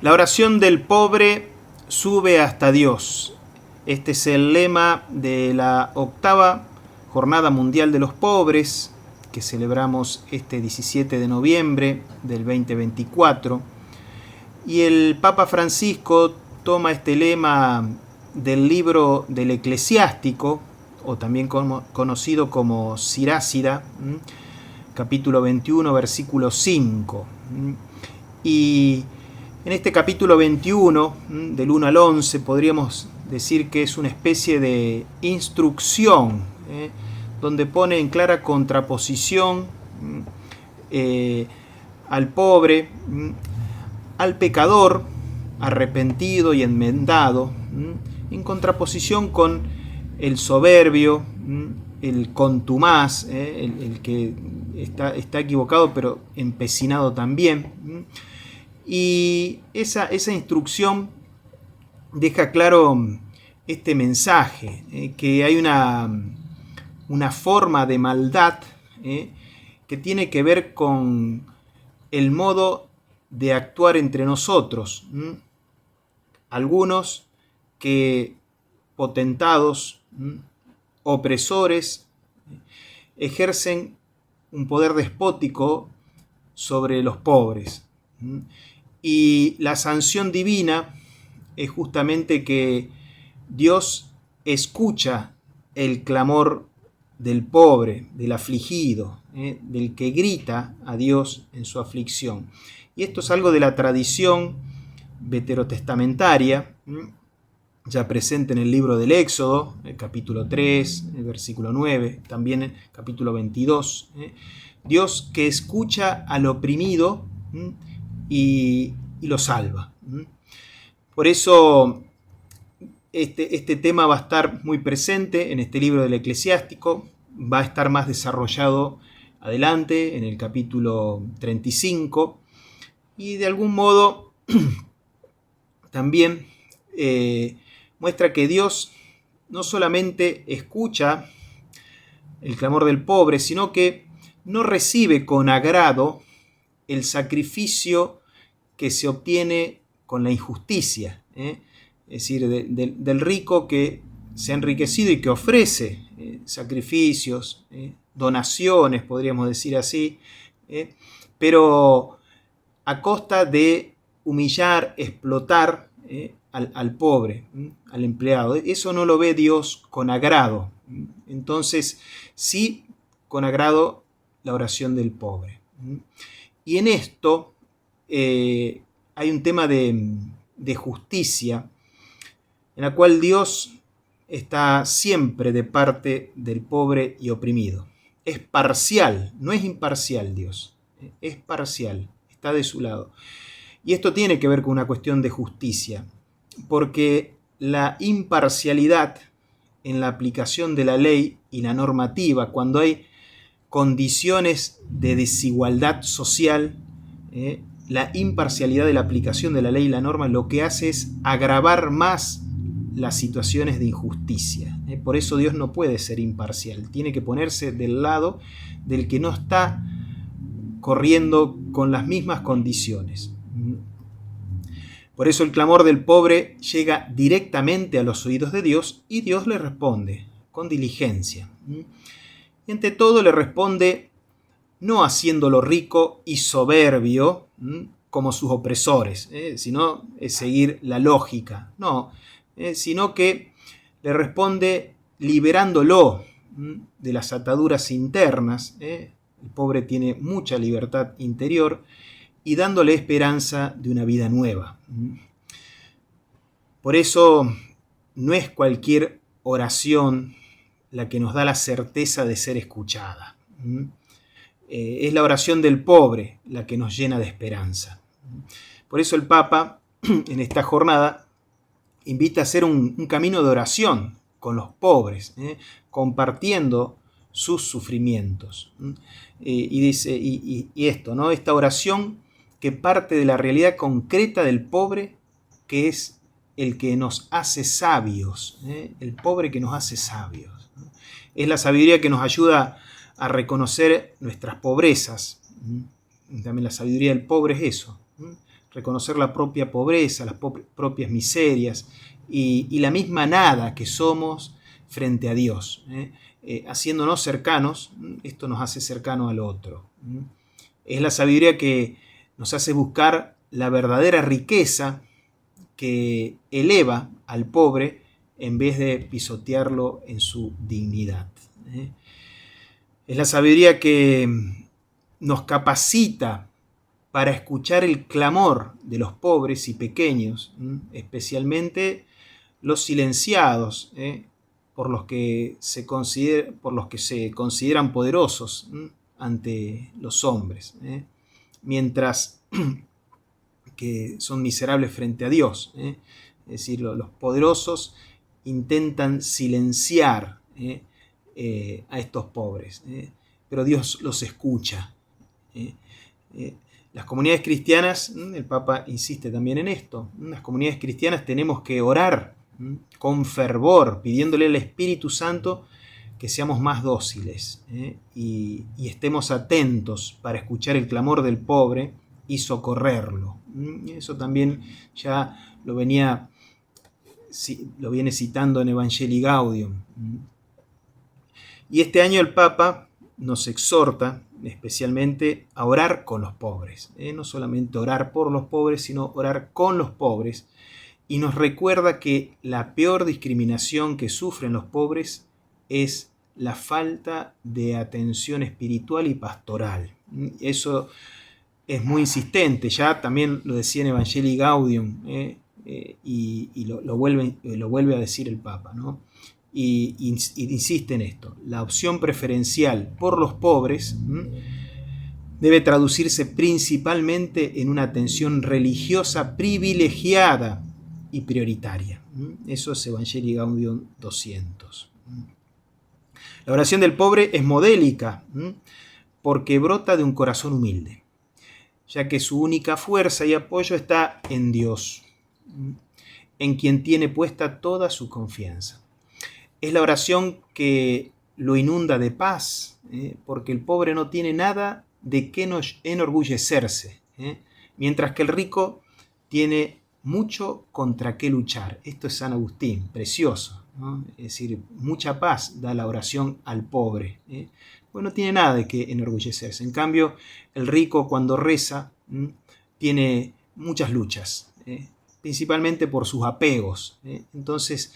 La oración del pobre sube hasta Dios. Este es el lema de la 8ª Jornada Mundial de los Pobres, que celebramos este 17 de noviembre del 2024. Y el Papa Francisco toma este lema del libro del Eclesiástico, o también conocido como Sirásida, capítulo 21, versículo 5. Y en este capítulo 21, del 1 al 11, podríamos decir que es una especie de instrucción, donde pone en clara contraposición al pobre, al pecador arrepentido y enmendado, en contraposición con el soberbio, el contumaz, el que está equivocado pero empecinado también. Y esa instrucción deja claro este mensaje, que hay una forma de maldad que tiene que ver con el modo de actuar entre nosotros. Algunos que, potentados, opresores, ejercen un poder despótico sobre los pobres. Y la sanción divina es justamente que Dios escucha el clamor del pobre, del afligido, del que grita a Dios en su aflicción. Y esto es algo de la tradición veterotestamentaria, ya presente en el libro del Éxodo, el capítulo 3, el versículo 9, también el capítulo 22. Dios que escucha al oprimido y lo salva. Por eso este tema va a estar muy presente en este libro del Eclesiástico, va a estar más desarrollado adelante en el capítulo 35, y de algún modo también muestra que Dios no solamente escucha el clamor del pobre, sino que no recibe con agrado el sacrificio que se obtiene con la injusticia, es decir, del rico que se ha enriquecido y que ofrece sacrificios, donaciones, podríamos decir así, pero a costa de humillar, explotar al pobre, al empleado. Eso no lo ve Dios con agrado. Entonces, sí, con agrado la oración del pobre. Y en esto hay un tema de justicia, en la cual Dios está siempre de parte del pobre y oprimido. Es parcial, no es imparcial Dios, es parcial, está de su lado. Y esto tiene que ver con una cuestión de justicia, porque la imparcialidad en la aplicación de la ley y la normativa, cuando hay condiciones de desigualdad social, la imparcialidad de la aplicación de la ley y la norma lo que hace es agravar más las situaciones de injusticia. Por eso Dios no puede ser imparcial, tiene que ponerse del lado del que no está corriendo con las mismas condiciones. Por eso el clamor del pobre llega directamente a los oídos de Dios y Dios le responde con diligencia. Y ante todo le responde no haciéndolo rico y soberbio como sus opresores, sino seguir la lógica, no, sino que le responde liberándolo de las ataduras internas. El pobre tiene mucha libertad interior y dándole esperanza de una vida nueva. Por eso no es cualquier oración la que nos da la certeza de ser escuchada. Es la oración del pobre la que nos llena de esperanza. Por eso el Papa en esta jornada invita a hacer un camino de oración con los pobres, compartiendo sus sufrimientos. Y dice, y esto, ¿no? Esta oración que parte de la realidad concreta del pobre, que es el que nos hace sabios, el pobre que nos hace sabios. Es la sabiduría que nos ayuda a reconocer nuestras pobrezas. También la sabiduría del pobre es eso, reconocer la propia pobreza, las propias miserias y la misma nada que somos frente a Dios. Haciéndonos cercanos, esto nos hace cercanos al otro. Es la sabiduría que nos hace buscar la verdadera riqueza que eleva al pobre en vez de pisotearlo en su dignidad. Es la sabiduría que nos capacita para escuchar el clamor de los pobres y pequeños, especialmente los silenciados, por los que se consideran poderosos ante los hombres, mientras que son miserables frente a Dios. Es decir, los poderosos intentan silenciar a estos pobres, pero Dios los escucha. Las comunidades cristianas, el Papa insiste también en esto, las comunidades cristianas tenemos que orar con fervor, pidiéndole al Espíritu Santo que seamos más dóciles y estemos atentos para escuchar el clamor del pobre y socorrerlo. Eso también ya lo viene citando en Evangelii Gaudium. Y este año el Papa nos exhorta especialmente a orar con los pobres. No solamente orar por los pobres, sino orar con los pobres. Y nos recuerda que la peor discriminación que sufren los pobres es la falta de atención espiritual y pastoral. Eso es muy insistente, ya también lo decía en Evangelii Gaudium, y lo vuelve a decir el Papa, ¿no? Y insiste en esto: la opción preferencial por los pobres debe traducirse principalmente en una atención religiosa privilegiada y prioritaria. Eso es Evangelii Gaudium 200. La oración del pobre es modélica porque brota de un corazón humilde, ya que su única fuerza y apoyo está en Dios, en quien tiene puesta toda su confianza. Es la oración que lo inunda de paz, porque el pobre no tiene nada de qué enorgullecerse, mientras que el rico tiene mucho contra qué luchar. Esto es San Agustín, precioso, ¿no? Es decir, mucha paz da la oración al pobre, pues no tiene nada de qué enorgullecerse. En cambio, el rico cuando reza tiene muchas luchas, principalmente por sus apegos. Entonces,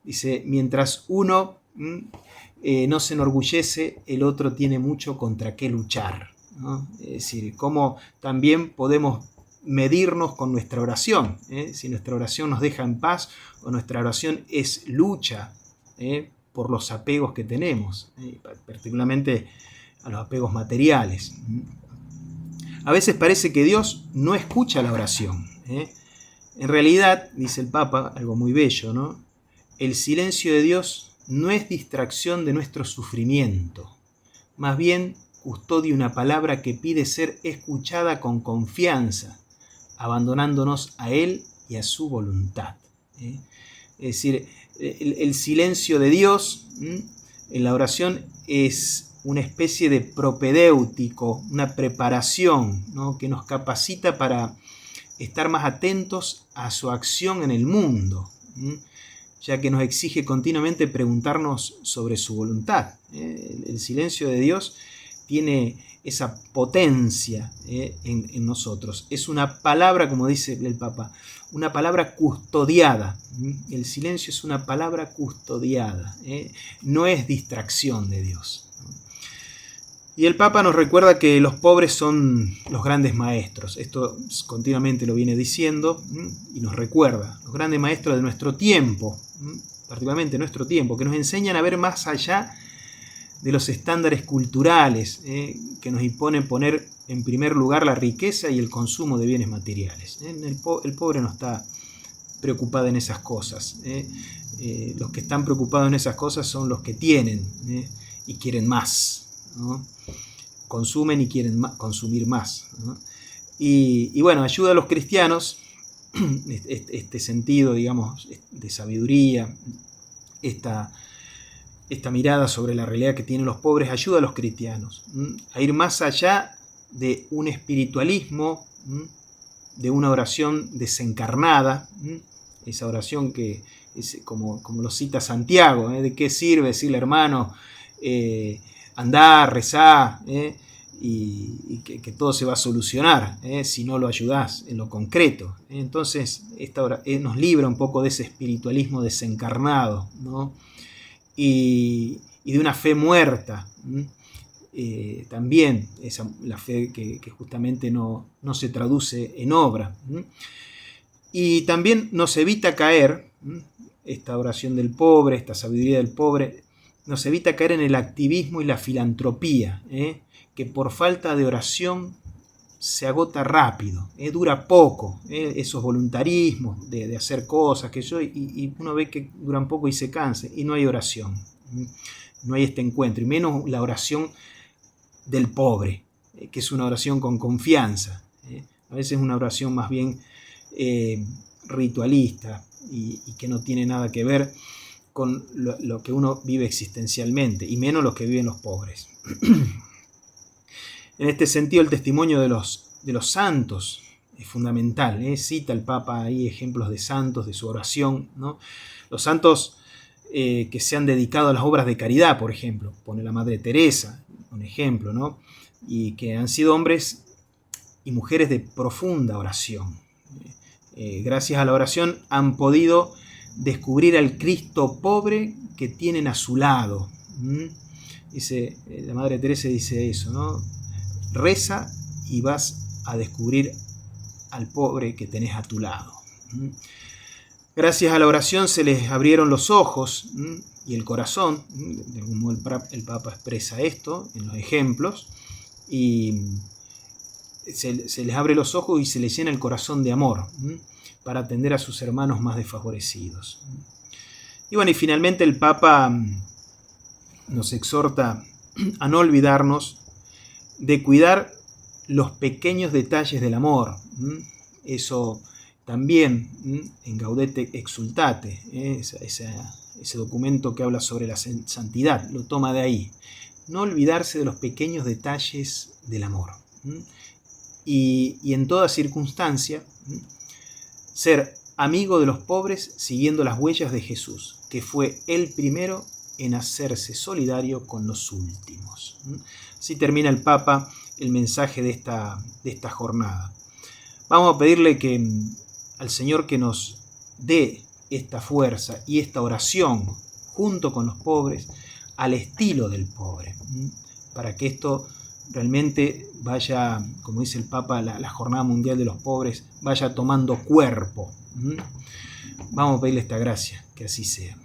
dice, mientras uno no se enorgullece, el otro tiene mucho contra qué luchar, ¿no? Es decir, cómo también podemos medirnos con nuestra oración, si nuestra oración nos deja en paz o nuestra oración es lucha por los apegos que tenemos, particularmente a los apegos materiales. A veces parece que Dios no escucha la oración. En realidad, dice el Papa, algo muy bello, ¿no? El silencio de Dios no es distracción de nuestro sufrimiento, más bien custodia una palabra que pide ser escuchada con confianza, abandonándonos a Él y a su voluntad. Es decir, el silencio de Dios en la oración es una especie de propedéutico, una preparación, ¿no? Que nos capacita para estar más atentos a su acción en el mundo, ya que nos exige continuamente preguntarnos sobre su voluntad. El silencio de Dios tiene esa potencia en nosotros. Es una palabra, como dice el Papa, una palabra custodiada. El silencio es una palabra custodiada, no es distracción de Dios. Y el Papa nos recuerda que los pobres son los grandes maestros. Esto continuamente lo viene diciendo y nos recuerda, los grandes maestros de nuestro tiempo, particularmente nuestro tiempo, que nos enseñan a ver más allá de los estándares culturales que nos imponen poner en primer lugar la riqueza y el consumo de bienes materiales. El pobre no está preocupado en esas cosas. Los que están preocupados en esas cosas son los que tienen y quieren más, ¿no? Consumen y quieren consumir más, ¿no? Y bueno, ayuda a los cristianos este sentido, digamos, de sabiduría, esta mirada sobre la realidad que tienen los pobres, ayuda a los cristianos a ir más allá de un espiritualismo de una oración desencarnada, esa oración que es como lo cita Santiago, ¿de qué sirve decirle, hermano, andá, rezá, y que todo se va a solucionar si no lo ayudás en lo concreto. Entonces, esta nos libra un poco de ese espiritualismo desencarnado, ¿no? Y de una fe muerta. También la fe que justamente no se traduce en obra. Y también nos evita caer, esta oración del pobre, esta sabiduría del pobre, nos evita caer en el activismo y la filantropía, que por falta de oración se agota rápido, dura poco, esos voluntarismos de hacer cosas y uno ve que duran poco y se cansa, y no hay oración, no hay este encuentro, y menos la oración del pobre, que es una oración con confianza, a veces una oración más bien ritualista y que no tiene nada que ver con lo que uno vive existencialmente, y menos los que viven los pobres. En este sentido, el testimonio de los santos es fundamental. Cita el Papa ahí ejemplos de santos, de su oración, ¿no? Los santos que se han dedicado a las obras de caridad, por ejemplo, pone la Madre Teresa, un ejemplo, ¿no? Y que han sido hombres y mujeres de profunda oración. Gracias a la oración han podido descubrir al Cristo pobre que tienen a su lado. Dice, la Madre Teresa dice eso, ¿no? Reza y vas a descubrir al pobre que tenés a tu lado. Gracias a la oración se les abrieron los ojos y el corazón. De algún modo el Papa expresa esto en los ejemplos. Y se les abre los ojos y se les llena el corazón de amor para atender a sus hermanos más desfavorecidos. Y bueno, y finalmente el Papa nos exhorta a no olvidarnos de cuidar los pequeños detalles del amor. Eso también en Gaudete Exsultate, ese documento que habla sobre la santidad, lo toma de ahí. No olvidarse de los pequeños detalles del amor. Y en toda circunstancia, ser amigo de los pobres siguiendo las huellas de Jesús, que fue el primero en hacerse solidario con los últimos. Así termina el Papa el mensaje de esta jornada. Vamos a pedirle al Señor que nos dé esta fuerza y esta oración junto con los pobres al estilo del pobre, para que esto realmente vaya, como dice el Papa, la Jornada Mundial de los Pobres, vaya tomando cuerpo. Vamos a pedirle esta gracia, que así sea.